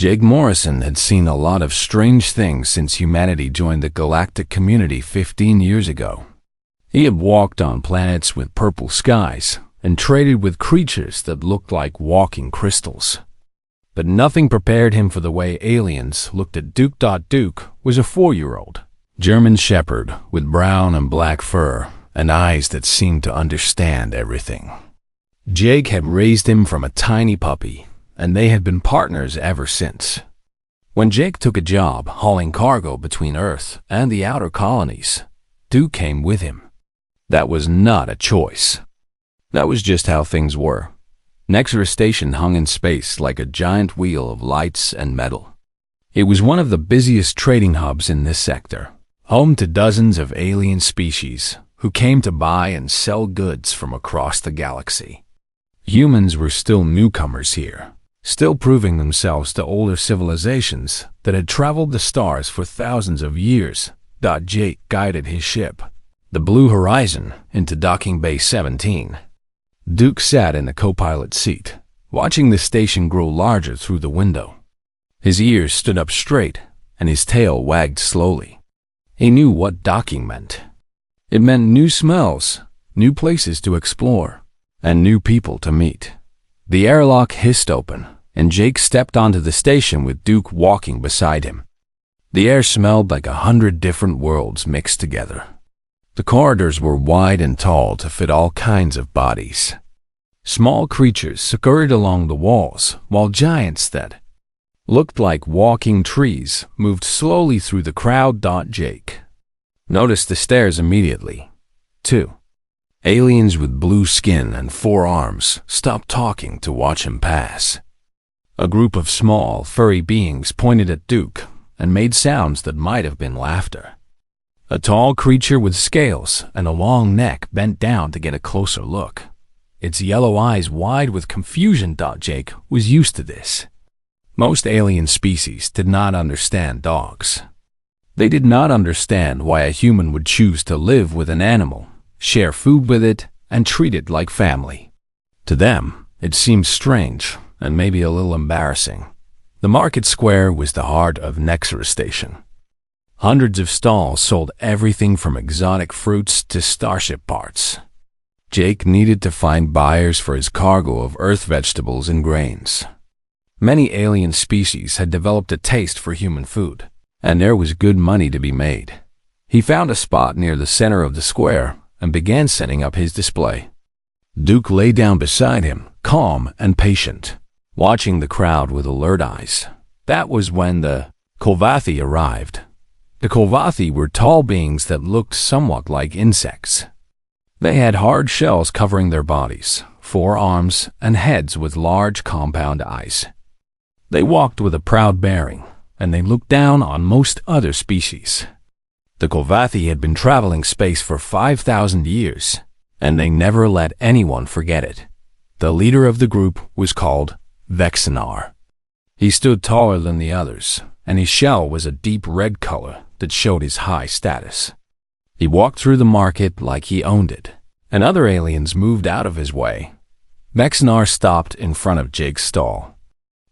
Jake Morrison had seen a lot of strange things since humanity joined the galactic community 15 years ago. He had walked on planets with purple skies and traded with creatures that looked like walking crystals. But nothing prepared him for the way aliens looked at Duke. Duke was a 4-year-old German shepherd with brown and black fur and eyes that seemed to understand everything. Jake had raised him from a tiny puppy, and they had been partners ever since. When Jake took a job hauling cargo between Earth and the outer colonies, Duke came with him. That was not a choice. That was just how things were. Nexus Station hung in space like a giant wheel of lights and metal. It was one of the busiest trading hubs in this sector, home to dozens of alien species who came to buy and sell goods from across the galaxy. Humans were still newcomers here, still proving themselves to older civilizations that had traveled the stars for thousands of years. Jake guided his ship, the Blue Horizon, into Docking Bay 17. Duke sat in the co-pilot seat, watching the station grow larger through the window. His ears stood up straight, and his tail wagged slowly. He knew what docking meant. It meant new smells, new places to explore, and new people to meet. The airlock hissed open, and Jake stepped onto the station with Duke walking beside him. The air smelled like 100 different worlds mixed together. The corridors were wide and tall to fit all kinds of bodies. Small creatures scurried along the walls, while giants that looked like walking trees moved slowly through the crowd. Jake noticed the stairs immediately. 2 aliens with blue skin and 4 arms stopped talking to watch him pass. A group of small, furry beings pointed at Duke and made sounds that might have been laughter. A tall creature with scales and a long neck bent down to get a closer look, its yellow eyes wide with confusion. Jake was used to this. Most alien species did not understand dogs. They did not understand why a human would choose to live with an animal, share food with it, and treat it like family. To them, it seemed strange and maybe a little embarrassing. The market square was the heart of Nexus Station. Hundreds of stalls sold everything from exotic fruits to starship parts. Jake needed to find buyers for his cargo of Earth vegetables and grains. Many alien species had developed a taste for human food, and there was good money to be made. He found a spot near the center of the square and began setting up his display. Duke lay down beside him, calm and patient, watching the crowd with alert eyes. That was when the Kolvathi arrived. The Kolvathi were tall beings that looked somewhat like insects. They had hard shells covering their bodies, 4 arms, and heads with large compound eyes. They walked with a proud bearing, and they looked down on most other species. The Kolvathi had been traveling space for 5,000 years, and they never let anyone forget it. The leader of the group was called Vexinar. He stood taller than the others, and his shell was a deep red color that showed his high status. He walked through the market like he owned it, and other aliens moved out of his way. Vexinar stopped in front of Jake's stall.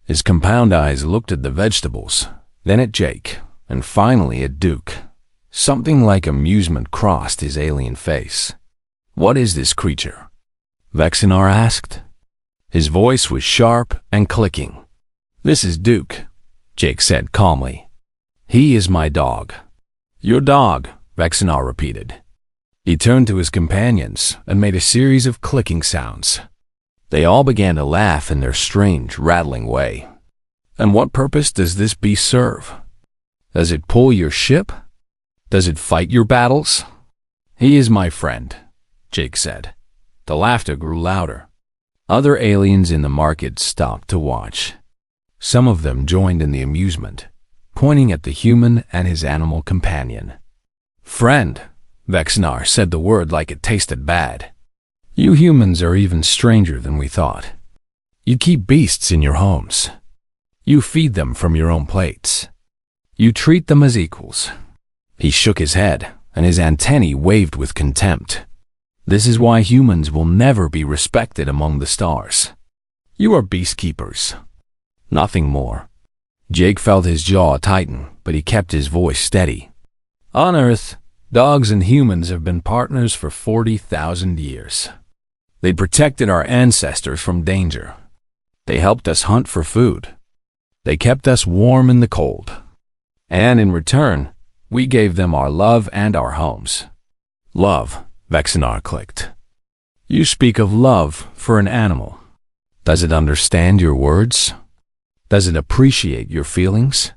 His compound eyes looked at the vegetables, then at Jake, and finally at Duke. Something like amusement crossed his alien face. "What is this creature?" Vexinar asked. His voice was sharp and clicking. "This is Duke," Jake said calmly. "He is my dog." "Your dog," Vexinar repeated. He turned to his companions and made a series of clicking sounds. They all began to laugh in their strange, rattling way. "And what purpose does this beast serve? Does it pull your ship? Does it fight your battles?" "He is my friend," Jake said. The laughter grew louder. Other aliens in the market stopped to watch. Some of them joined in the amusement, pointing at the human and his animal companion. "Friend," Vexinar said the word like it tasted bad. "You humans are even stranger than we thought. You keep beasts in your homes. You feed them from your own plates. You treat them as equals." He shook his head, and his antennae waved with contempt. "This is why humans will never be respected among the stars. You are beast keepers. Nothing more." Jake felt his jaw tighten, but he kept his voice steady. On Earth, dogs and humans have been partners for 40,000 years. They protected our ancestors from danger. They helped us hunt for food. They kept us warm in the cold. And in return, we gave them our love and our homes. Love, Vexinar clicked. You speak of love for an animal. Does it understand your words? Does it appreciate your feelings?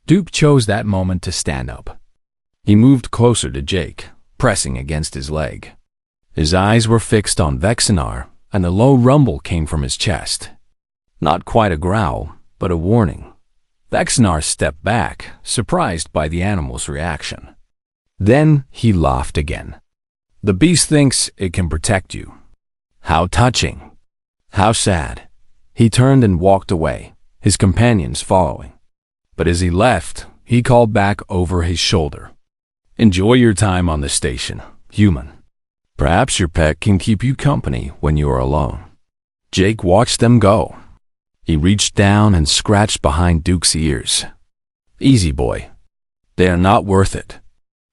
Duke chose that moment to stand up. He moved closer to Jake, pressing against his leg. His eyes were fixed on Vexinar, and a low rumble came from his chest. Not quite a growl, but a warning. Vexinar stepped back, surprised by the animal's reaction. Then he laughed again. The beast thinks it can protect you. How touching. How sad. He turned and walked away, his companions following. But as he left, he called back over his shoulder. Enjoy your time on the station, human. Perhaps your pet can keep you company when you are alone. Jake watched them go. He reached down and scratched behind Duke's ears. Easy, boy. They are not worth it.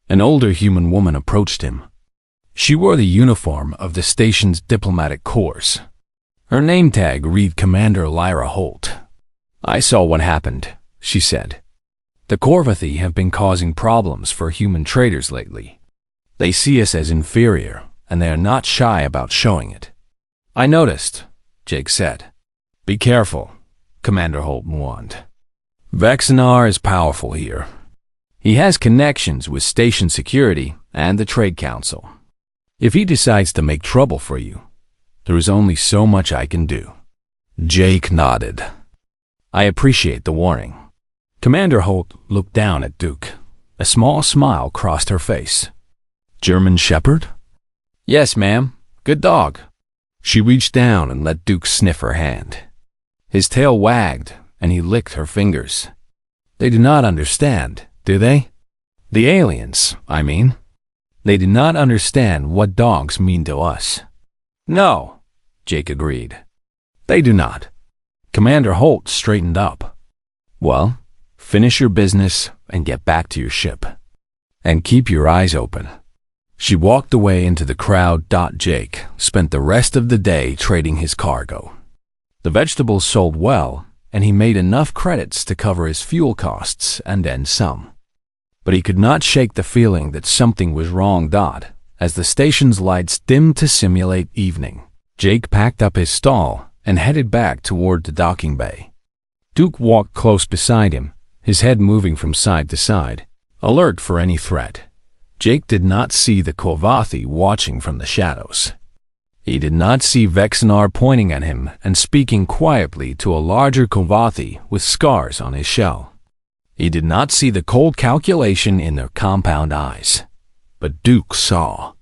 An older human woman approached him. She wore the uniform of the station's diplomatic corps. Her name tag read Commander Lyra Holt. I saw what happened, she said. The Corvathi have been causing problems for human traders lately. They see us as inferior, and they are not shy about showing it. I noticed, Jake said. Be careful, Commander Holt warned. Vexinar is powerful here. He has connections with station security and the Trade Council. If he decides to make trouble for you, there is only so much I can do. Jake nodded. I appreciate the warning. Commander Holt looked down at Duke. A small smile crossed her face. German Shepherd? Yes, ma'am. Good dog. She reached down and let Duke sniff her hand. His tail wagged, and he licked her fingers. They do not understand, do they? The aliens, I mean. They do not understand what dogs mean to us. No, Jake agreed. They do not. Commander Holt straightened up. Well, finish your business and get back to your ship. And keep your eyes open. She walked away into the crowd. Jake spent the rest of the day trading his cargo. The vegetables sold well, and he made enough credits to cover his fuel costs and then some. But he could not shake the feeling that something was wrong. As the station's lights dimmed to simulate evening, Jake packed up his stall and headed back toward the docking bay. Duke walked close beside him, his head moving from side to side, alert for any threat. Jake did not see the Corvathi watching from the shadows. He did not see Vexinar pointing at him and speaking quietly to a larger Corvathi with scars on his shell. He did not see the cold calculation in their compound eyes. But Duke saw.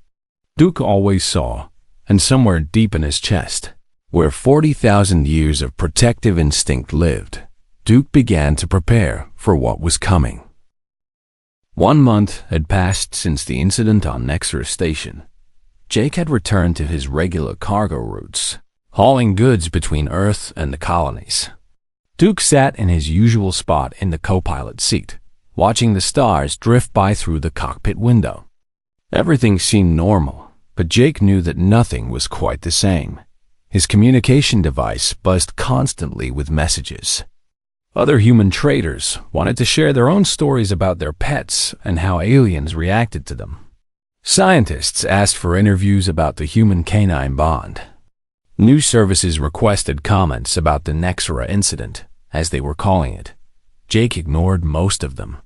Duke always saw, and somewhere deep in his chest, where 40,000 years of protective instinct lived, Duke began to prepare for what was coming. 1 month had passed since the incident on Nexus Station. Jake had returned to his regular cargo routes, hauling goods between Earth and the colonies. Duke sat in his usual spot in the co-pilot seat, watching the stars drift by through the cockpit window. Everything seemed normal, but Jake knew that nothing was quite the same. His communication device buzzed constantly with messages. Other human traders wanted to share their own stories about their pets and how aliens reacted to them. Scientists asked for interviews about the human-canine bond. News services requested comments about the Nexera incident, as they were calling it. Jake ignored most of them.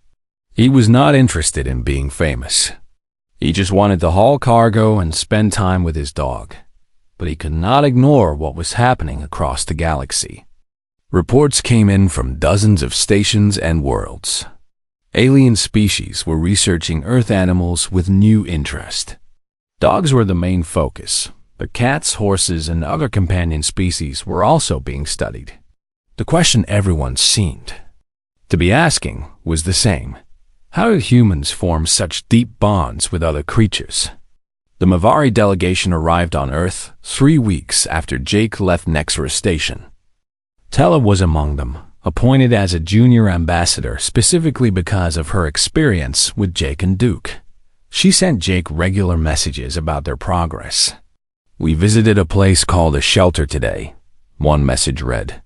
He was not interested in being famous. He just wanted to haul cargo and spend time with his dog. But he could not ignore what was happening across the galaxy. Reports came in from dozens of stations and worlds. Alien species were researching Earth animals with new interest. Dogs were the main focus, but cats, horses, and other companion species were also being studied. The question everyone seemed to be asking was the same. How did humans form such deep bonds with other creatures? The Mavari delegation arrived on Earth 3 weeks after Jake left Nexus Station. Tella was among them, appointed as a junior ambassador specifically because of her experience with Jake and Duke. She sent Jake regular messages about their progress. "We visited a place called a shelter today," one message read.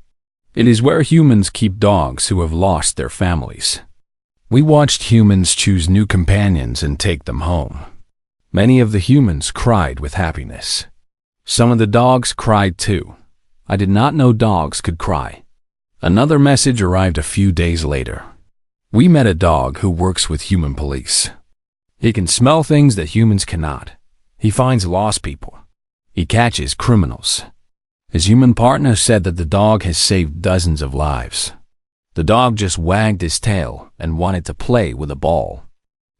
"It is where humans keep dogs who have lost their families. We watched humans choose new companions and take them home. Many of the humans cried with happiness. Some of the dogs cried too. I did not know dogs could cry." Another message arrived a few days later. "We met a dog who works with human police. He can smell things that humans cannot. He finds lost people. He catches criminals." His human partner said that the dog has saved dozens of lives. The dog just wagged his tail and wanted to play with a ball.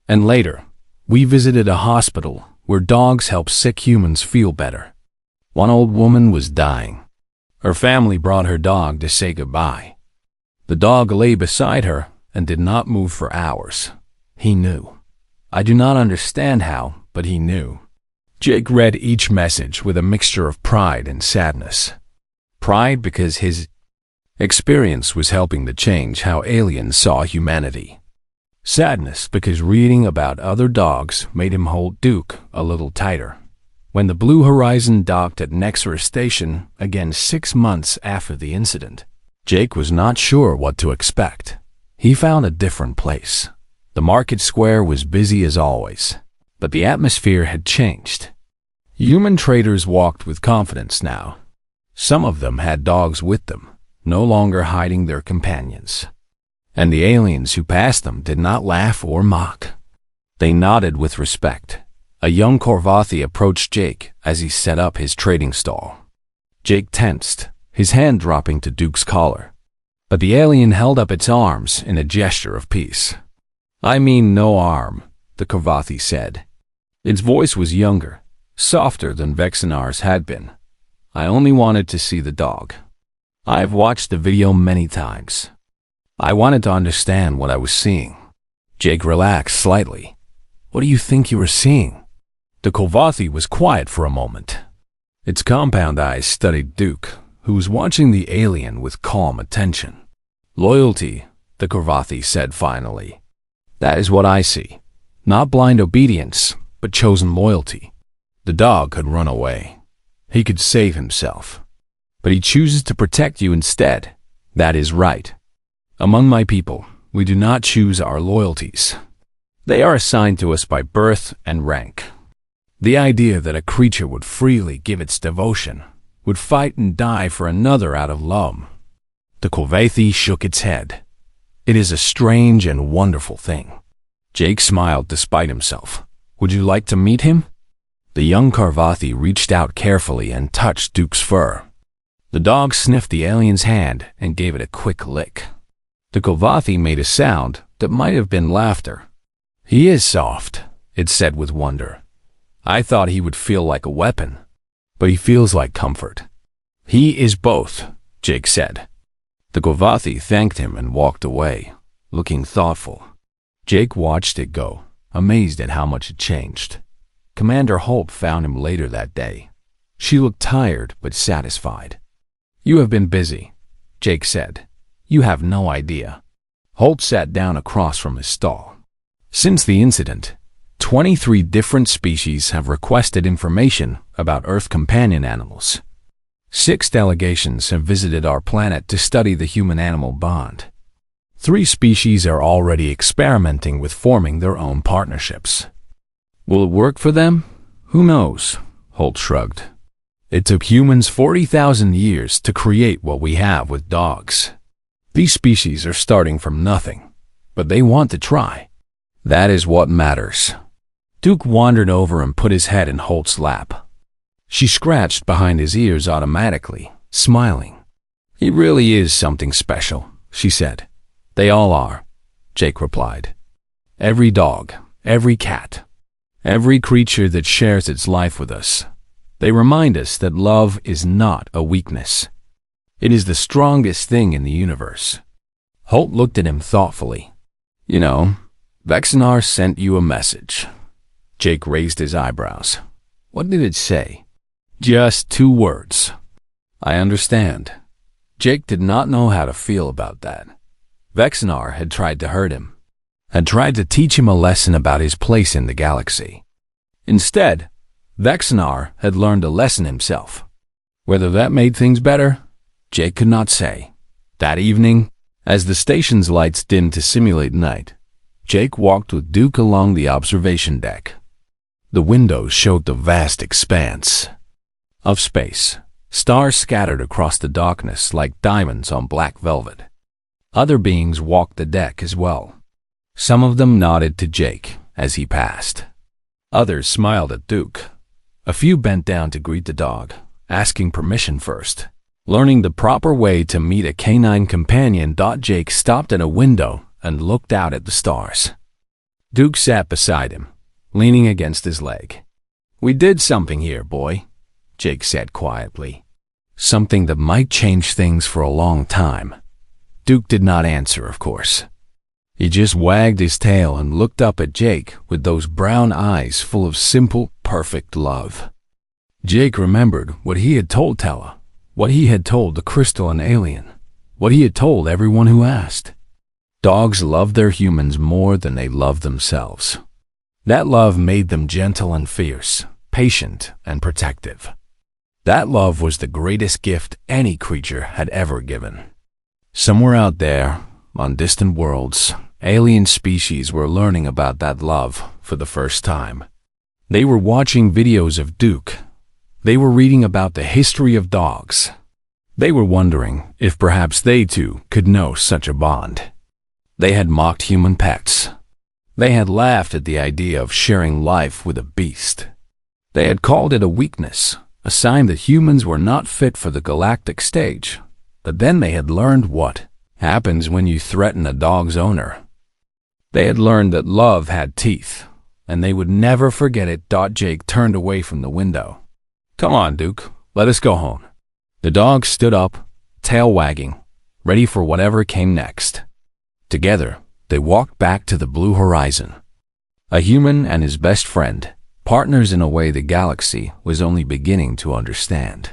And later, we visited a hospital where dogs help sick humans feel better. One old woman was dying. Her family brought her dog to say goodbye. The dog lay beside her and did not move for hours. He knew. I do not understand how, but he knew. Jake read each message with a mixture of pride and sadness. Pride because his experience was helping to change how aliens saw humanity. Sadness because reading about other dogs made him hold Duke a little tighter. When the Blue Horizon docked at Nexus Station again 6 months after the incident, Jake was not sure what to expect. He found a different place. The market square was busy as always, but the atmosphere had changed. Human traders walked with confidence now. Some of them had dogs with them, no longer hiding their companions. And the aliens who passed them did not laugh or mock. They nodded with respect. A young Korvathi approached Jake as he set up his trading stall. Jake tensed, his hand dropping to Duke's collar. But the alien held up its arms in a gesture of peace. "I mean no harm," the Korvathi said. Its voice was younger, softer than Vexenar's had been. "I only wanted to see the dog. I've watched the video many times. I wanted to understand what I was seeing." Jake relaxed slightly. "What do you think you were seeing?" The Korvathi was quiet for a moment. Its compound eyes studied Duke, who was watching the alien with calm attention. "Loyalty," the Korvathi said finally. "That is what I see. Not blind obedience, but chosen loyalty. The dog could run away. He could save himself. But he chooses to protect you instead. That is right. Among my people, we do not choose our loyalties. They are assigned to us by birth and rank. The idea that a creature would freely give its devotion, would fight and die for another out of love." The Korvathi shook its head. "It is a strange and wonderful thing." Jake smiled despite himself. "Would you like to meet him?" The young Korvathi reached out carefully and touched Duke's fur. The dog sniffed the alien's hand and gave it a quick lick. The Korvathi made a sound that might have been laughter. "He is soft," it said with wonder. "I thought he would feel like a weapon, but he feels like comfort." "He is both," Jake said. The Korvathi thanked him and walked away, looking thoughtful. Jake watched it go, amazed at how much it changed. Commander Holt found him later that day. She looked tired but satisfied. "You have been busy," Jake said. "You have no idea." Holt sat down across from his stall. "Since the incident, 23 different species have requested information about Earth companion animals. 6 delegations have visited our planet to study the human-animal bond. 3 species are already experimenting with forming their own partnerships. Will it work for them? Who knows?" Holt shrugged. "It took humans 40,000 years to create what we have with dogs. These species are starting from nothing, but they want to try. That is what matters." Duke wandered over and put his head in Holt's lap. She scratched behind his ears automatically, smiling. "He really is something special," she said. "They all are," Jake replied. "Every dog, every cat, every creature that shares its life with us. They remind us that love is not a weakness. It is the strongest thing in the universe." Holt looked at him thoughtfully. "You know, Vexenar sent you a message." Jake raised his eyebrows. "What did it say?" "Just 2 words. I understand. Jake did not know how to feel about that. Vexnar had tried to hurt him, had tried to teach him a lesson about his place in the galaxy. Instead, Vexnar had learned a lesson himself. Whether that made things better, Jake could not say. That evening, as the station's lights dimmed to simulate night, Jake walked with Duke along the observation deck. The windows showed the vast expanse of space, stars scattered across the darkness like diamonds on black velvet. Other beings walked the deck as well. Some of them nodded to Jake as he passed. Others smiled at Duke. A few bent down to greet the dog, asking permission first. Learning the proper way to meet a canine companion, Jake stopped at a window and looked out at the stars. Duke sat beside him, leaning against his leg. "We did something here, boy," Jake said quietly. "Something that might change things for a long time." Duke did not answer, of course. He just wagged his tail and looked up at Jake with those brown eyes full of simple, perfect love. Jake remembered what he had told Tella, what he had told the crystalline alien, what he had told everyone who asked. Dogs love their humans more than they love themselves. That love made them gentle and fierce, patient and protective. That love was the greatest gift any creature had ever given. Somewhere out there, on distant worlds, alien species were learning about that love for the first time. They were watching videos of Duke. They were reading about the history of dogs. They were wondering if perhaps they too could know such a bond. They had mocked human pets. They had laughed at the idea of sharing life with a beast. They had called it a weakness, a sign that humans were not fit for the galactic stage. But then they had learned what happens when you threaten a dog's owner. They had learned that love had teeth, and they would never forget it. Jake turned away from the window. "Come on, Duke, let us go home." The dog stood up, tail wagging, ready for whatever came next. Together, they walked back to the blue horizon. A human and his best friend, partners in a way the galaxy was only beginning to understand.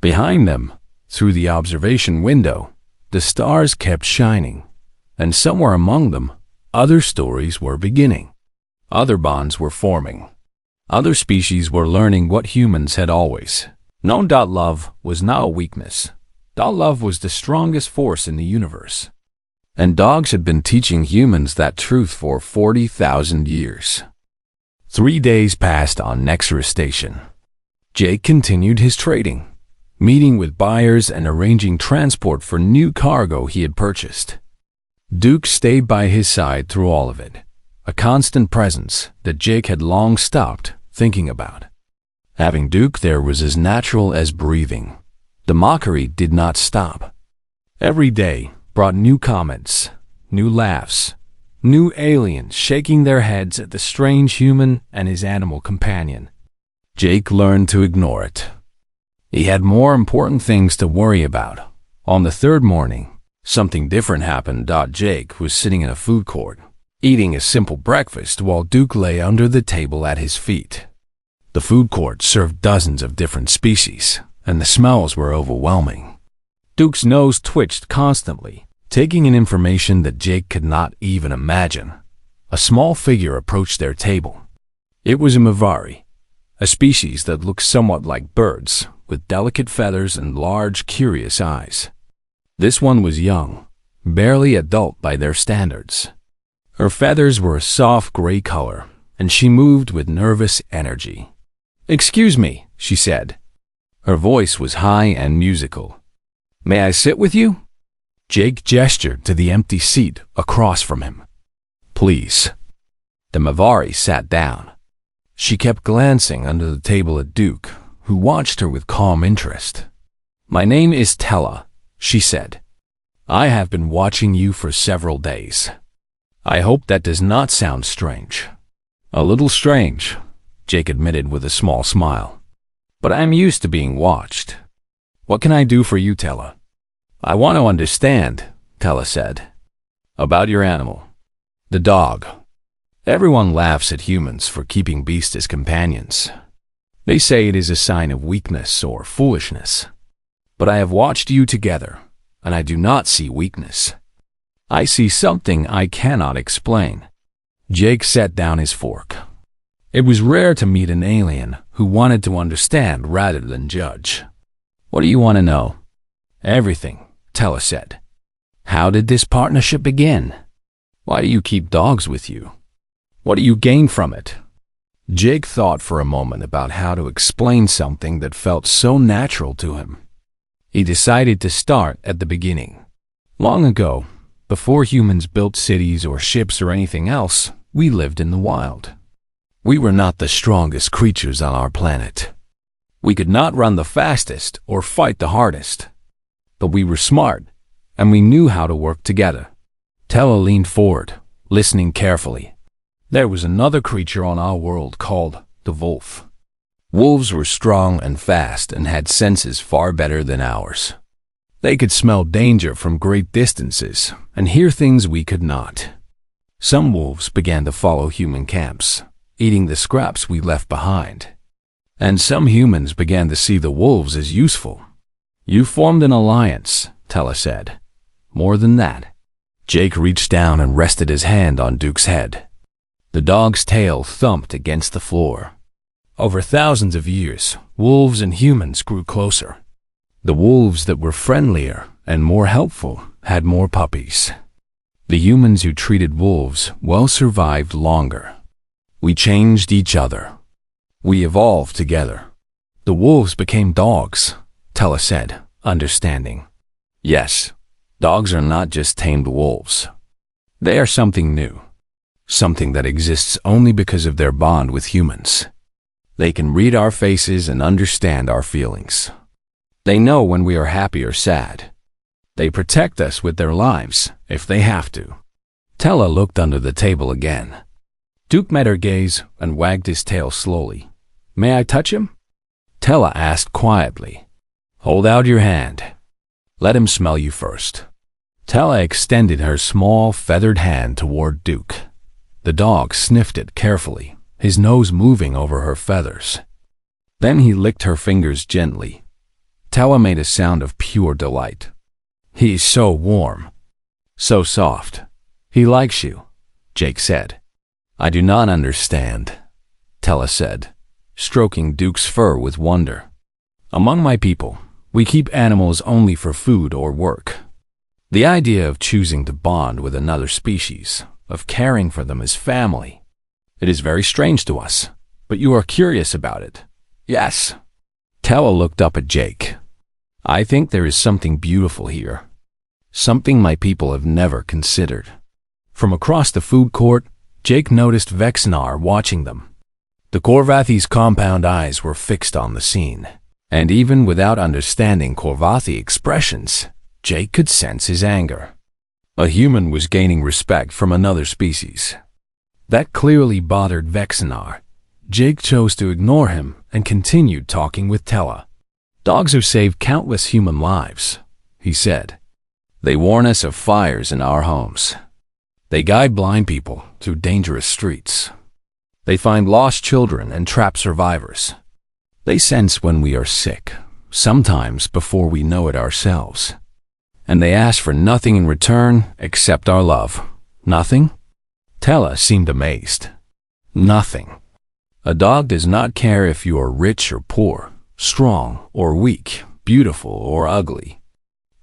Behind them, through the observation window, the stars kept shining, and somewhere among them, other stories were beginning. Other bonds were forming. Other species were learning what humans had always known. Love was not a weakness. Love was the strongest force in the universe. And dogs had been teaching humans that truth for 40,000 years. 3 days passed on Nexus Station. Jake continued his trading, meeting with buyers and arranging transport for new cargo he had purchased. Duke stayed by his side through all of it, a constant presence that Jake had long stopped thinking about. Having Duke there was as natural as breathing. The mockery did not stop. Every day brought new comments, new laughs, new aliens shaking their heads at the strange human and his animal companion. Jake learned to ignore it. He had more important things to worry about. On the third morning, something different happened. Jake was sitting in a food court, eating a simple breakfast while Duke lay under the table at his feet. The food court served dozens of different species, and the smells were overwhelming. Duke's nose twitched constantly, taking in information that Jake could not even imagine. A small figure approached their table. It was a Mavari, a species that looked somewhat like birds, with delicate feathers and large, curious eyes. This one was young, barely adult by their standards. Her feathers were a soft gray color, and she moved with nervous energy. "Excuse me," she said. Her voice was high and musical. "May I sit with you?" Jake gestured to the empty seat across from him. "Please." The Mavari sat down. She kept glancing under the table at Duke, who watched her with calm interest. "My name is Tella," she said. "I have been watching you for several days. I hope that does not sound strange." "A little strange," Jake admitted with a small smile. "But I am used to being watched. What can I do for you, Tella?" "I want to understand," Tella said. "About your animal." "The dog. Everyone laughs at humans for keeping beasts as companions. They say it is a sign of weakness or foolishness. But I have watched you together, and I do not see weakness. I see something I cannot explain. Jake set down his fork. It was rare to meet an alien who wanted to understand rather than judge. What do you want to know? Everything, Tella said. How did this partnership begin? Why do you keep dogs with you? What do you gain from it? Jake thought for a moment about how to explain something that felt so natural to him. He decided to start at the beginning. Long ago, before humans built cities or ships or anything else, we lived in the wild. We were not the strongest creatures on our planet. We could not run the fastest or fight the hardest. But we were smart, and we knew how to work together. Tella leaned forward, listening carefully. There was another creature on our world called the wolf. Wolves were strong and fast and had senses far better than ours. They could smell danger from great distances and hear things we could not. Some wolves began to follow human camps, eating the scraps we left behind. And some humans began to see the wolves as useful. You formed an alliance, Tella said. More than that. Jake reached down and rested his hand on Duke's head. The dog's tail thumped against the floor. Over thousands of years, wolves and humans grew closer. The wolves that were friendlier and more helpful had more puppies. The humans who treated wolves well survived longer. We changed each other. We evolved together. The wolves became dogs, Tella said, understanding. Yes, dogs are not just tamed wolves. They are something new, something that exists only because of their bond with humans. They can read our faces and understand our feelings. They know when we are happy or sad. They protect us with their lives, if they have to. Tella looked under the table again. Duke met her gaze and wagged his tail slowly. May I touch him? Tella asked quietly. Hold out your hand. Let him smell you first. Tella extended her small, feathered hand toward Duke. The dog sniffed it carefully, his nose moving over her feathers. Then he licked her fingers gently. Tella made a sound of pure delight. He's so warm, so soft. He likes you, Jake said. I do not understand, Tella said, stroking Duke's fur with wonder. Among my people, we keep animals only for food or work. The idea of choosing to bond with another species, of caring for them as family, it is very strange to us, but you are curious about it. Yes. Tella looked up at Jake. I think there is something beautiful here, something my people have never considered. From across the food court, Jake noticed Vexnar watching them. The Korvathi's compound eyes were fixed on the scene, and even without understanding Korvathi expressions, Jake could sense his anger. A human was gaining respect from another species. That clearly bothered Vexnar. Jake chose to ignore him and continued talking with Tella. Dogs have saved countless human lives, he said. They warn us of fires in our homes. They guide blind people through dangerous streets. They find lost children and trap survivors. They sense when we are sick, sometimes before we know it ourselves. And they ask for nothing in return except our love. Nothing? Tella seemed amazed. Nothing. A dog does not care if you are rich or poor, strong or weak, beautiful or ugly.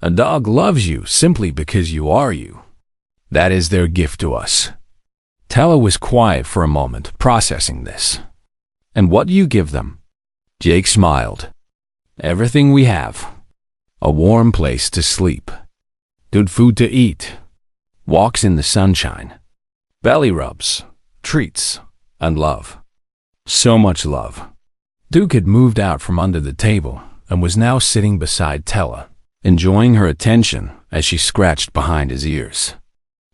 A dog loves you simply because you are you. That is their gift to us. Tella was quiet for a moment, processing this. And what do you give them? Jake smiled. Everything we have. A warm place to sleep. Good food to eat. Walks in the sunshine. Belly rubs, treats, and love. So much love. Duke had moved out from under the table and was now sitting beside Tella, enjoying her attention as she scratched behind his ears.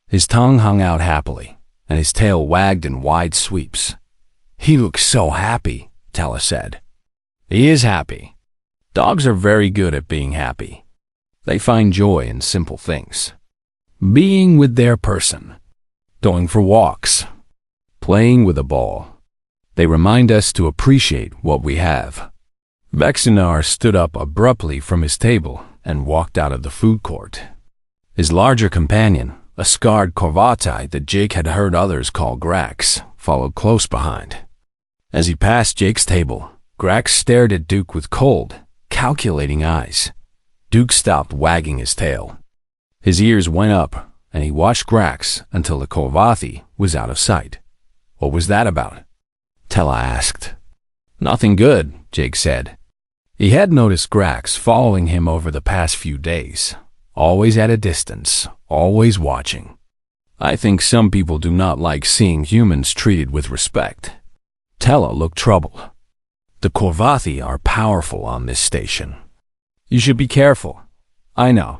His tongue hung out happily, and his tail wagged in wide sweeps. He looks so happy, Tella said. He is happy. Dogs are very good at being happy. They find joy in simple things. Being with their person. Going for walks. Playing with a ball. They remind us to appreciate what we have. Vexinar stood up abruptly from his table and walked out of the food court. His larger companion, a scarred Corvati that Jake had heard others call Grax, followed close behind. As he passed Jake's table, Grax stared at Duke with cold, calculating eyes. Duke stopped wagging his tail. His ears went up, and he watched Grax until the Corvati was out of sight. What was that about? Tella asked. Nothing good, Jake said. He had noticed Grax following him over the past few days, always at a distance, always watching. I think some people do not like seeing humans treated with respect. Tella looked troubled. The Corvati are powerful on this station. You should be careful. I know.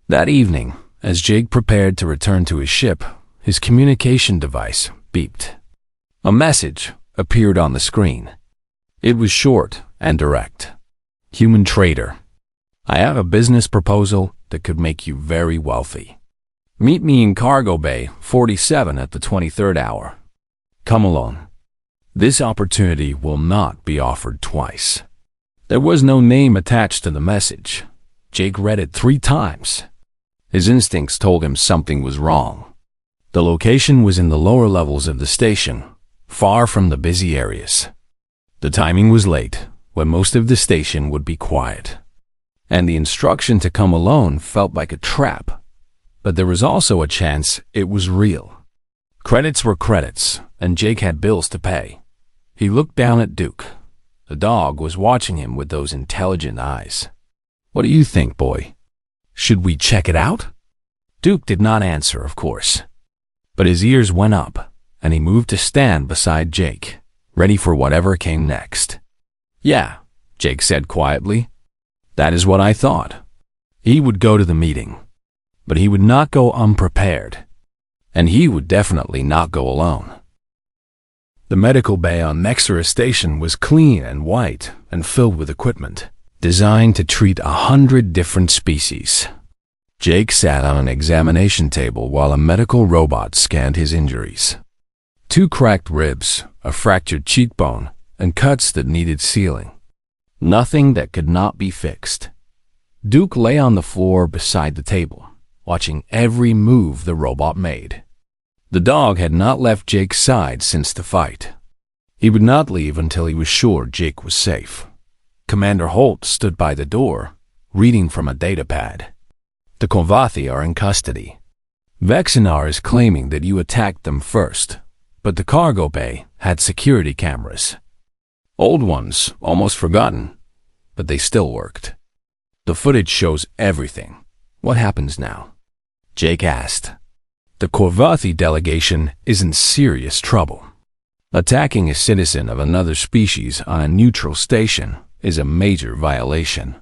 That evening, as Jake prepared to return to his ship, his communication device beeped. A message appeared on the screen. It was short and direct. Human trader. I have a business proposal that could make you very wealthy. Meet me in Cargo Bay 47 at the 23rd hour. Come along. This opportunity will not be offered twice. There was no name attached to the message. Jake read it 3 times. His instincts told him something was wrong. The location was in the lower levels of the station, far from the busy areas. The timing was late, when most of the station would be quiet. And the instruction to come alone felt like a trap. But there was also a chance it was real. Credits were credits, and Jake had bills to pay. He looked down at Duke. The dog was watching him with those intelligent eyes. What do you think, boy? Should we check it out? Duke did not answer, of course. But his ears went up, and he moved to stand beside Jake, ready for whatever came next. Yeah, Jake said quietly. That is what I thought. He would go to the meeting, but he would not go unprepared, and he would definitely not go alone. The medical bay on Nexera Station was clean and white and filled with equipment, designed to treat 100 different species. Jake sat on an examination table while a medical robot scanned his injuries. 2 cracked ribs, a fractured cheekbone, and cuts that needed sealing. Nothing that could not be fixed. Duke lay on the floor beside the table, watching every move the robot made. The dog had not left Jake's side since the fight. He would not leave until he was sure Jake was safe. Commander Holt stood by the door, reading from a datapad. The Corvati are in custody. Vexinar is claiming that you attacked them first, but the cargo bay had security cameras. Old ones, almost forgotten, but they still worked. The footage shows everything. What happens now? Jake asked. The Corvati delegation is in serious trouble. Attacking a citizen of another species on a neutral station is a major violation.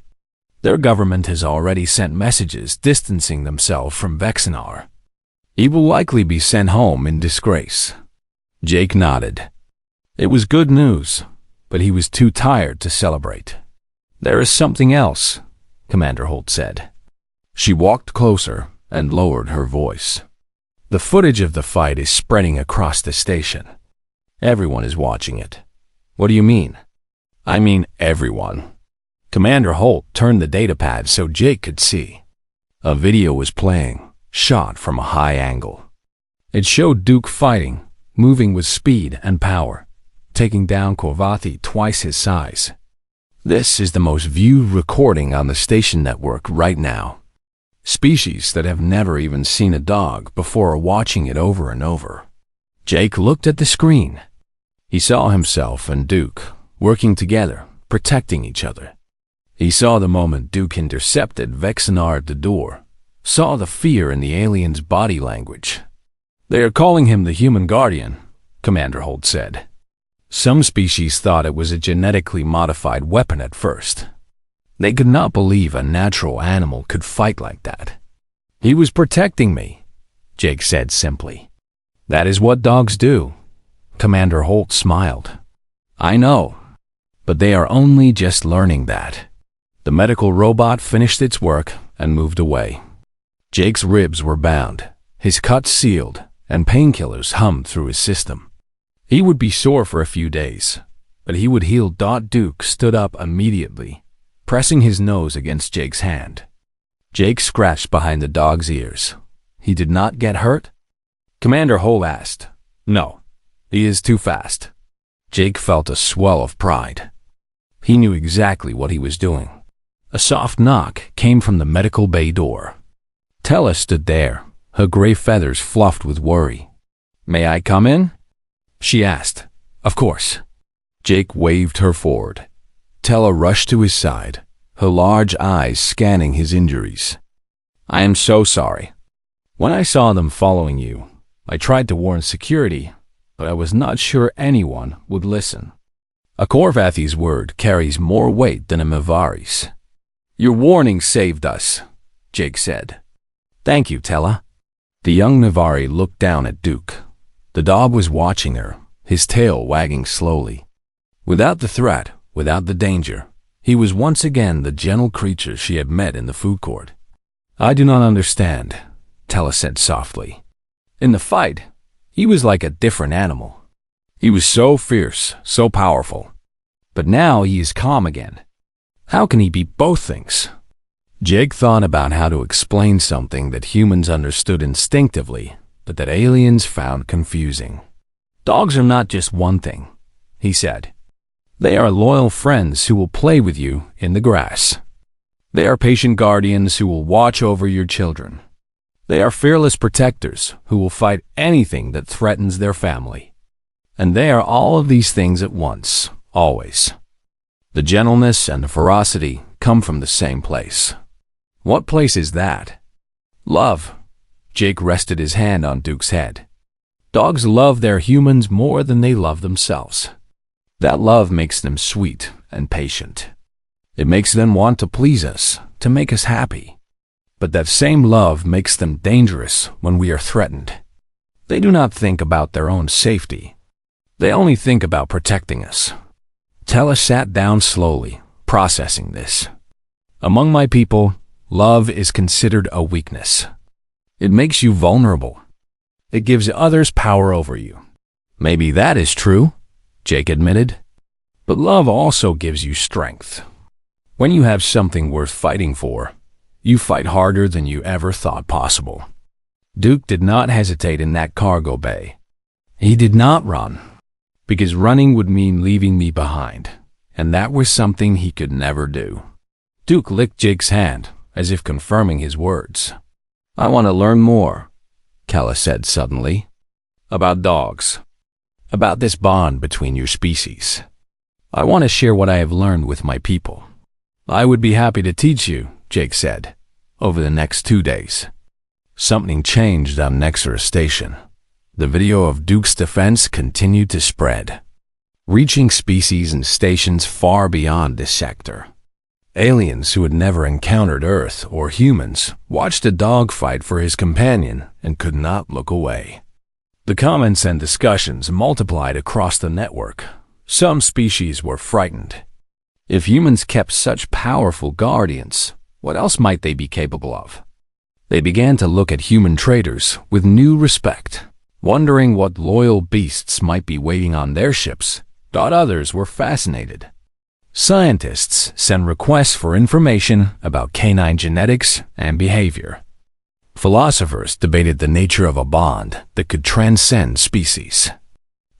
Their government has already sent messages distancing themselves from Vexinar. He will likely be sent home in disgrace. Jake nodded. It was good news, but he was too tired to celebrate. There is something else, Commander Holt said. She walked closer and lowered her voice. The footage of the fight is spreading across the station. Everyone is watching it. What do you mean? I mean everyone. Commander Holt turned the datapad so Jake could see. A video was playing, shot from a high angle. It showed Duke fighting, moving with speed and power, taking down Corvati twice his size. This is the most viewed recording on the station network right now. Species that have never even seen a dog before are watching it over and over. Jake looked at the screen. He saw himself and Duke working together, protecting each other. He saw the moment Duke intercepted Vexinar at the door, saw the fear in the alien's body language. They are calling him the Human Guardian, Commander Holt said. Some species thought it was a genetically modified weapon at first. They could not believe a natural animal could fight like that. He was protecting me, Jake said simply. That is what dogs do. Commander Holt smiled. I know, but they are only just learning that. The medical robot finished its work and moved away. Jake's ribs were bound, his cuts sealed, and painkillers hummed through his system. He would be sore for a few days, but he would heal. Duke stood up immediately, pressing his nose against Jake's hand. Jake scratched behind the dog's ears. He did not get hurt? Commander Hole asked. No, he is too fast. Jake felt a swell of pride. He knew exactly what he was doing. A soft knock came from the medical bay door. Tella stood there, her gray feathers fluffed with worry. May I come in? She asked. Of course. Jake waved her forward. Tella rushed to his side, her large eyes scanning his injuries. I am so sorry. When I saw them following you, I tried to warn security, but I was not sure anyone would listen. A Korvathi's word carries more weight than a Mivari's. Your warning saved us, Jake said. Thank you, Tella. The young Navari looked down at Duke. The dog was watching her, his tail wagging slowly. Without the threat, without the danger, he was once again the gentle creature she had met in the food court. I do not understand, Tella said softly. In the fight, he was like a different animal. He was so fierce, so powerful. But now he is calm again. How can he be both things? Jake thought about how to explain something that humans understood instinctively, but that aliens found confusing. Dogs are not just one thing, he said. They are loyal friends who will play with you in the grass. They are patient guardians who will watch over your children. They are fearless protectors who will fight anything that threatens their family. And they are all of these things at once, always. The gentleness and the ferocity come from the same place. What place is that? Love. Jake rested his hand on Duke's head. Dogs love their humans more than they love themselves. That love makes them sweet and patient. It makes them want to please us, to make us happy. But that same love makes them dangerous when we are threatened. They do not think about their own safety. They only think about protecting us. Tella sat down slowly, processing this. Among my people, love is considered a weakness. It makes you vulnerable. It gives others power over you. Maybe that is true, Jake admitted. But love also gives you strength. When you have something worth fighting for, you fight harder than you ever thought possible. Duke did not hesitate in that cargo bay. He did not run, because running would mean leaving me behind, and that was something he could never do. Duke licked Jake's hand, as if confirming his words. I want to learn more, Kella said suddenly. About dogs. About this bond between your species. I want to share what I have learned with my people. I would be happy to teach you, Jake said, over the next 2 days. Something changed on Nexera Station. The video of Duke's defense continued to spread, reaching species and stations far beyond this sector. Aliens who had never encountered Earth or humans watched a dog fight for his companion and could not look away. The comments and discussions multiplied across the network. Some species were frightened. If humans kept such powerful guardians, what else might they be capable of? They began to look at human traders with new respect, wondering what loyal beasts might be waiting on their ships, but others were fascinated. Scientists sent requests for information about canine genetics and behavior. Philosophers debated the nature of a bond that could transcend species.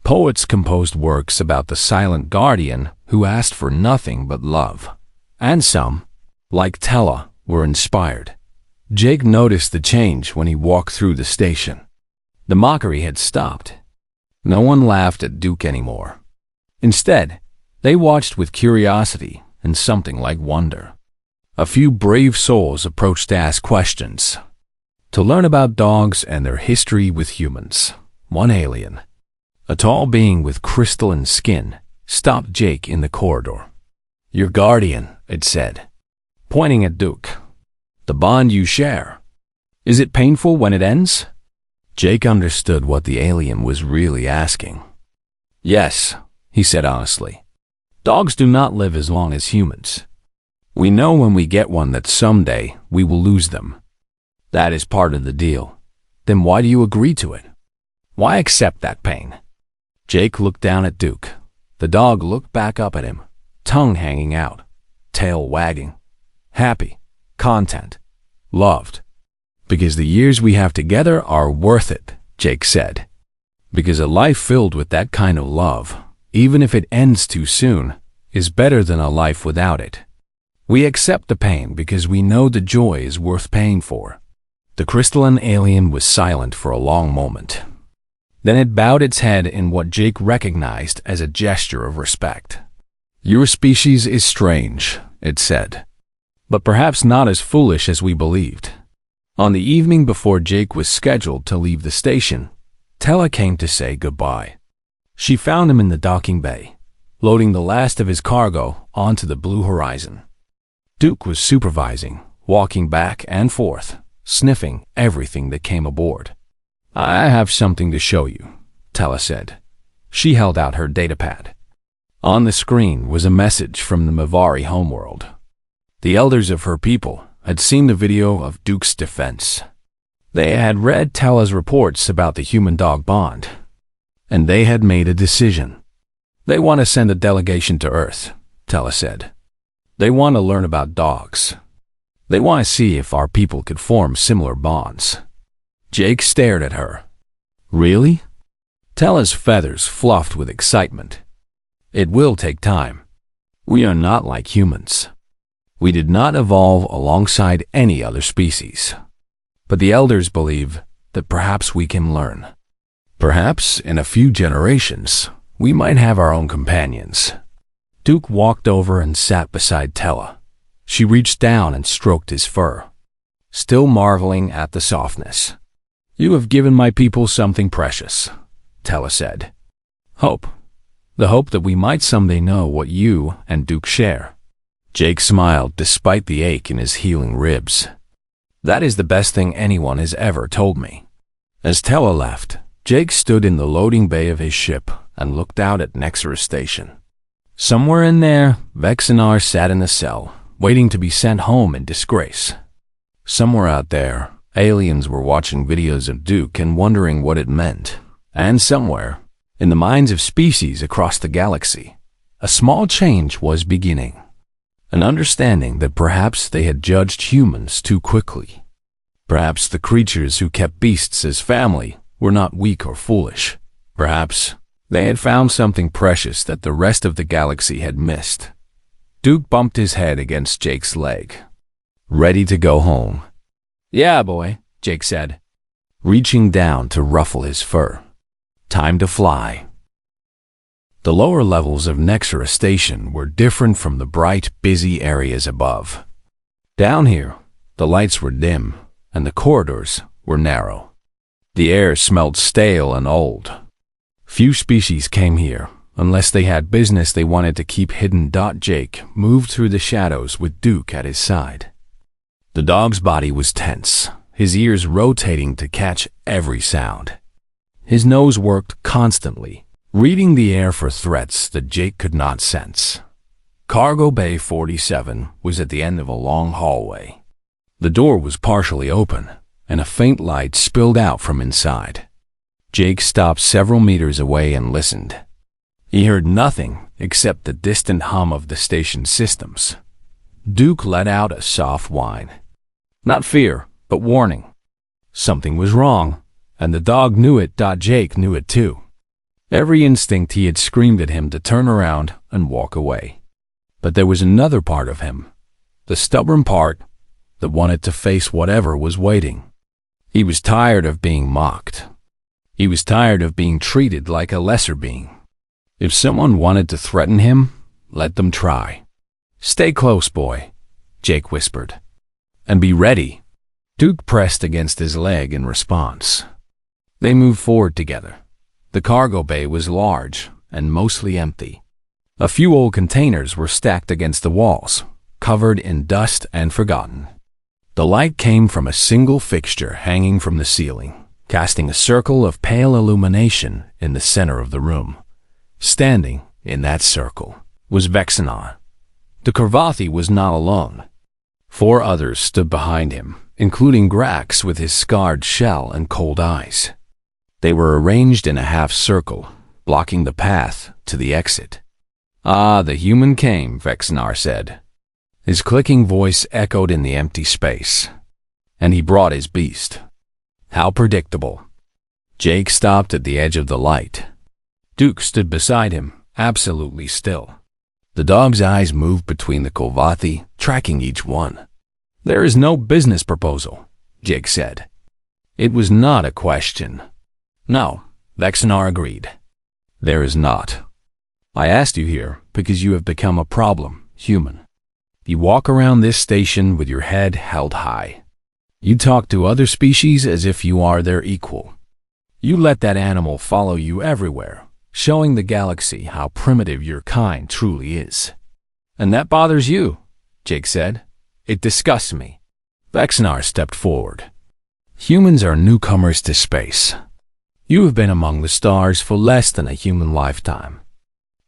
Poets composed works about the silent guardian who asked for nothing but love. And some, like Tella, were inspired. Jake noticed the change when he walked through the station. The mockery had stopped. No one laughed at Duke anymore. Instead, they watched with curiosity and something like wonder. A few brave souls approached to ask questions, to learn about dogs and their history with humans. One alien, a tall being with crystalline skin, stopped Jake in the corridor. Your guardian, it said, pointing at Duke. The bond you share. Is it painful when it ends? Jake understood what the alien was really asking. Yes, he said honestly. Dogs do not live as long as humans. We know when we get one that someday we will lose them. That is part of the deal. Then why do you agree to it? Why accept that pain? Jake looked down at Duke. The dog looked back up at him, tongue hanging out, tail wagging. Happy, content, loved. Because the years we have together are worth it, Jake said. Because a life filled with that kind of love, even if it ends too soon, is better than a life without it. We accept the pain because we know the joy is worth paying for. The crystalline alien was silent for a long moment. Then it bowed its head in what Jake recognized as a gesture of respect. Your species is strange, it said, but perhaps not as foolish as we believed. On the evening before Jake was scheduled to leave the station, Tella came to say goodbye. She found him in the docking bay, loading the last of his cargo onto the blue horizon. Duke was supervising, walking back and forth, sniffing everything that came aboard. I have something to show you, Tella said. She held out her datapad. On the screen was a message from the Mavari homeworld. The elders of her people had seen the video of Duke's defense. They had read Tella's reports about the human-dog bond, and they had made a decision. They want to send a delegation to Earth, Tella said. They want to learn about dogs. They want to see if our people could form similar bonds. Jake stared at her. Really? Tella's feathers fluffed with excitement. It will take time. We are not like humans. We did not evolve alongside any other species. But the elders believe that perhaps we can learn. Perhaps in a few generations, we might have our own companions. Duke walked over and sat beside Tella. She reached down and stroked his fur, still marveling at the softness. You have given my people something precious, Tella said. Hope. The hope that we might someday know what you and Duke share. Jake smiled despite the ache in his healing ribs. That is the best thing anyone has ever told me. As Tella left, Jake stood in the loading bay of his ship and looked out at Nexus Station. Somewhere in there, Vexenar sat in a cell, waiting to be sent home in disgrace. Somewhere out there, aliens were watching videos of Duke and wondering what it meant. And somewhere, in the minds of species across the galaxy, a small change was beginning. An understanding that perhaps they had judged humans too quickly. Perhaps the creatures who kept beasts as family were not weak or foolish. Perhaps they had found something precious that the rest of the galaxy had missed. Duke bumped his head against Jake's leg. Ready to go home? Yeah, boy, Jake said, reaching down to ruffle his fur. Time to fly. The lower levels of Nexus Station were different from the bright, busy areas above. Down here, the lights were dim, and the corridors were narrow. The air smelled stale and old. Few species came here, unless they had business they wanted to keep hidden. Jake moved through the shadows with Duke at his side. The dog's body was tense, his ears rotating to catch every sound. His nose worked constantly, reading the air for threats that Jake could not sense. Cargo Bay 47 was at the end of a long hallway. The door was partially open, and a faint light spilled out from inside. Jake stopped several meters away and listened. He heard nothing except the distant hum of the station systems. Duke let out a soft whine. Not fear, but warning. Something was wrong, and the dog knew it. Jake knew it too. Every instinct he had screamed at him to turn around and walk away. But there was another part of him, the stubborn part that wanted to face whatever was waiting. He was tired of being mocked. He was tired of being treated like a lesser being. If someone wanted to threaten him, let them try. Stay close, boy, Jake whispered. And be ready. Duke pressed against his leg in response. They moved forward together. The cargo bay was large and mostly empty. A few old containers were stacked against the walls, covered in dust and forgotten. The light came from a single fixture hanging from the ceiling, casting a circle of pale illumination in the center of the room. Standing in that circle was Vexenar. The Korvathi was not alone. 4 others stood behind him, including Grax with his scarred shell and cold eyes. They were arranged in a half circle, blocking the path to the exit. Ah, the human came, Vexenar said. His clicking voice echoed in the empty space. And he brought his beast. How predictable. Jake stopped at the edge of the light. Duke stood beside him, absolutely still. The dog's eyes moved between the Kovathi, tracking each one. "There is no business proposal," Jake said. It was not a question. "No," Vexnar agreed. "There is not. I asked you here because you have become a problem, human. You walk around this station with your head held high. You talk to other species as if you are their equal. You let that animal follow you everywhere, showing the galaxy how primitive your kind truly is. And that bothers you," Jake said. "It disgusts me." Vexnar stepped forward. "Humans are newcomers to space. You have been among the stars for less than a human lifetime.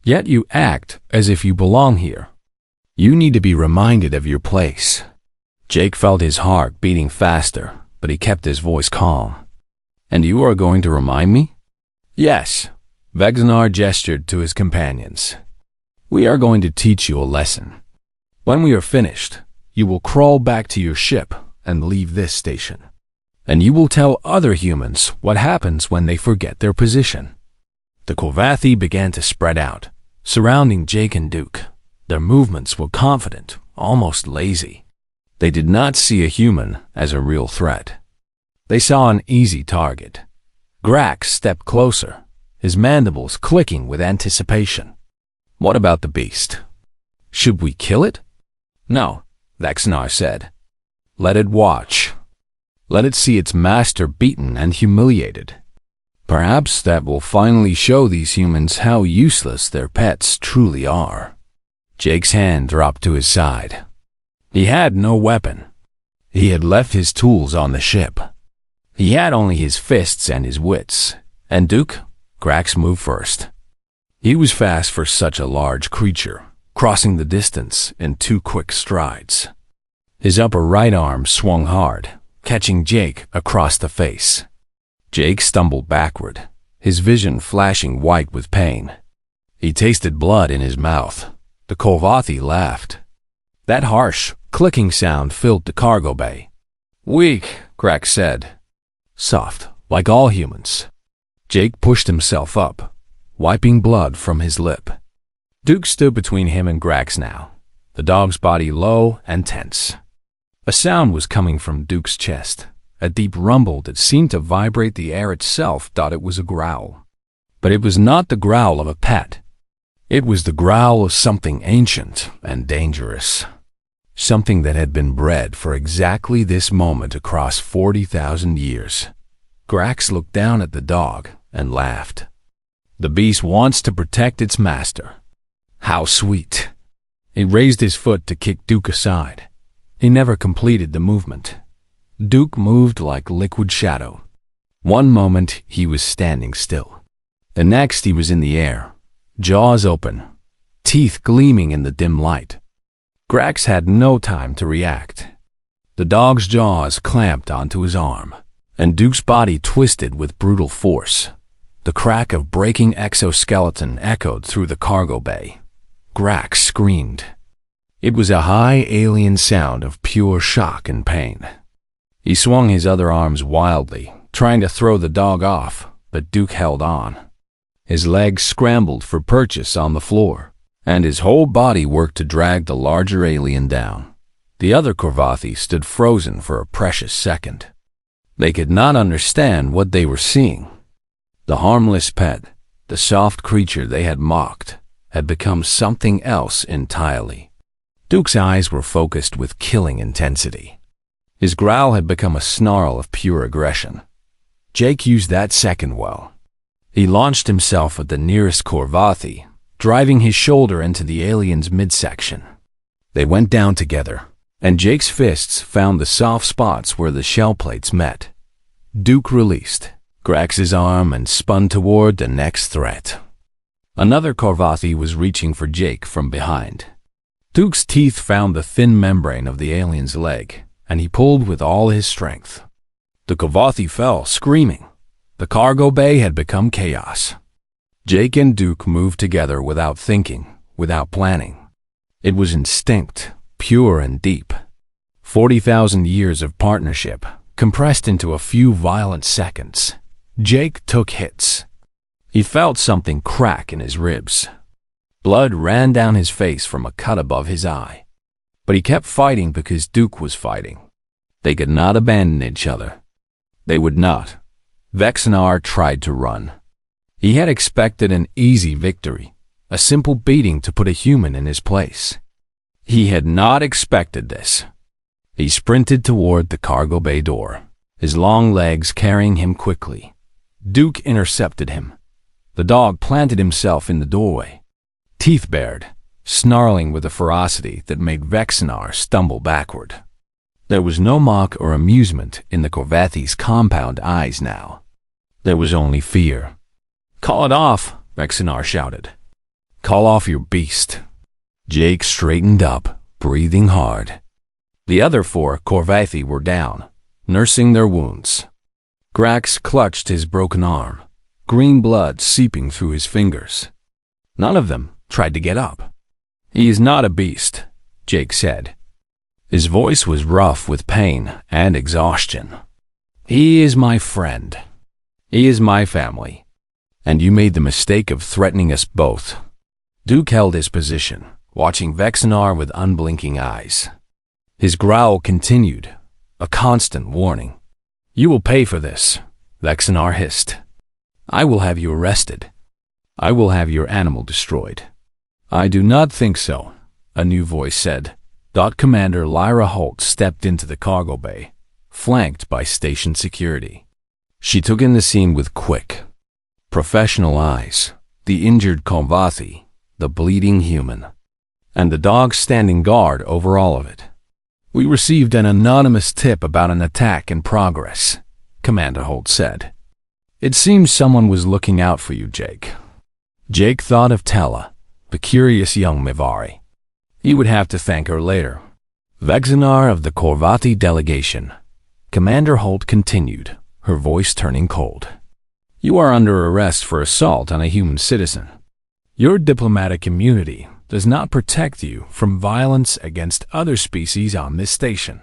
Yet you act as if you belong here. You need to be reminded of your place." Jake felt his heart beating faster, but he kept his voice calm. "And you are going to remind me?" "Yes," Vexnar gestured to his companions. "We are going to teach you a lesson. When we are finished, you will crawl back to your ship and leave this station. And you will tell other humans what happens when they forget their position." The Kovathi began to spread out, surrounding Jake and Duke. Their movements were confident, almost lazy. They did not see a human as a real threat. They saw an easy target. Grax stepped closer, his mandibles clicking with anticipation. "What about the beast? Should we kill it?" "No," Vexnar said. "Let it watch. Let it see its master beaten and humiliated. Perhaps that will finally show these humans how useless their pets truly are." Jake's hand dropped to his side. He had no weapon. He had left his tools on the ship. He had only his fists and his wits. And Duke, Grax moved first. He was fast for such a large creature, crossing the distance in 2 quick strides. His upper right arm swung hard, catching Jake across the face. Jake stumbled backward, his vision flashing white with pain. He tasted blood in his mouth. The Kovathi laughed. That harsh, clicking sound filled the cargo bay. "Weak," Grax said. "Soft, like all humans." Jake pushed himself up, wiping blood from his lip. Duke stood between him and Grax now, the dog's body low and tense. A sound was coming from Duke's chest, a deep rumble that seemed to vibrate the air itself. Thought it was a growl. But it was not the growl of a pet. It was the growl of something ancient and dangerous. Something that had been bred for exactly this moment across 40,000 years. Grax looked down at the dog and laughed. "The beast wants to protect its master. How sweet." He raised his foot to kick Duke aside. He never completed the movement. Duke moved like liquid shadow. One moment he was standing still. The next he was in the air, jaws open, teeth gleaming in the dim light. Grax had no time to react. The dog's jaws clamped onto his arm, and Duke's body twisted with brutal force. The crack of breaking exoskeleton echoed through the cargo bay. Grax screamed. It was a high alien sound of pure shock and pain. He swung his other arms wildly, trying to throw the dog off, but Duke held on. His legs scrambled for purchase on the floor, and his whole body worked to drag the larger alien down. The other Kovathi stood frozen for a precious second. They could not understand what they were seeing. The harmless pet, the soft creature they had mocked, had become something else entirely. Duke's eyes were focused with killing intensity. His growl had become a snarl of pure aggression. Jake used that second well. He launched himself at the nearest Kovathi, driving his shoulder into the alien's midsection. They went down together, and Jake's fists found the soft spots where the shell plates met. Duke released Grax's arm and spun toward the next threat. Another Kovathi was reaching for Jake from behind. Duke's teeth found the thin membrane of the alien's leg, and he pulled with all his strength. The Kovathi fell, screaming. The cargo bay had become chaos. Jake and Duke moved together without thinking, without planning. It was instinct, pure and deep. 40,000 years of partnership compressed into a few violent seconds. Jake took hits. He felt something crack in his ribs. Blood ran down his face from a cut above his eye. But he kept fighting because Duke was fighting. They could not abandon each other. They would not. Vexenar tried to run. He had expected an easy victory, a simple beating to put a human in his place. He had not expected this. He sprinted toward the cargo bay door, his long legs carrying him quickly. Duke intercepted him. The dog planted himself in the doorway, teeth bared, snarling with a ferocity that made Vexenar stumble backward. There was no mock or amusement in the Corvathi's compound eyes now. There was only fear. "Call it off," Vexenar shouted. "Call off your beast." Jake straightened up, breathing hard. The other 4 Corvathi were down, nursing their wounds. Grax clutched his broken arm, green blood seeping through his fingers. None of them tried to get up. "He is not a beast," Jake said. His voice was rough with pain and exhaustion. "He is my friend. He is my family. And you made the mistake of threatening us both." Duke held his position, watching Vexenar with unblinking eyes. His growl continued, a constant warning. "You will pay for this," Vexenar hissed. "I will have you arrested. I will have your animal destroyed." "I do not think so," a new voice said. Commander Lyra Holt stepped into the cargo bay, flanked by station security. She took in the scene with quick, professional eyes, the injured Corvathi, the bleeding human, and the dog standing guard over all of it. "We received an anonymous tip about an attack in progress," Commander Holt said. "It seems someone was looking out for you, Jake." Jake thought of Tella, the curious young Mivari. He would have to thank her later. "Vexenar of the Corvathi delegation," Commander Holt continued, her voice turning cold. "You are under arrest for assault on a human citizen. Your diplomatic immunity does not protect you from violence against other species on this station."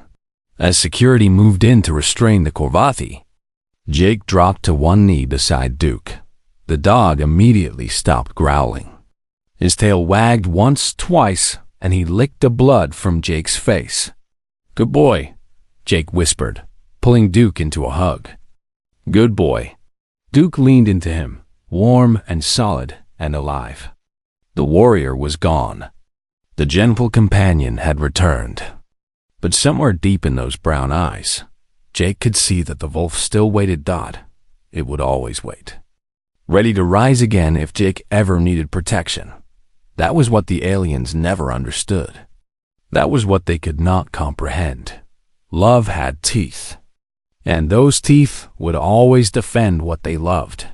As security moved in to restrain the Corvathi, Jake dropped to one knee beside Duke. The dog immediately stopped growling. His tail wagged once, twice, and he licked the blood from Jake's face. "Good boy," Jake whispered, pulling Duke into a hug. "Good boy." Duke leaned into him, warm and solid and alive. The warrior was gone. The gentle companion had returned. But somewhere deep in those brown eyes, Jake could see that the wolf still waited. It would always wait, ready to rise again if Jake ever needed protection. That was what the aliens never understood. That was what they could not comprehend. Love had teeth, and those teeth would always defend what they loved.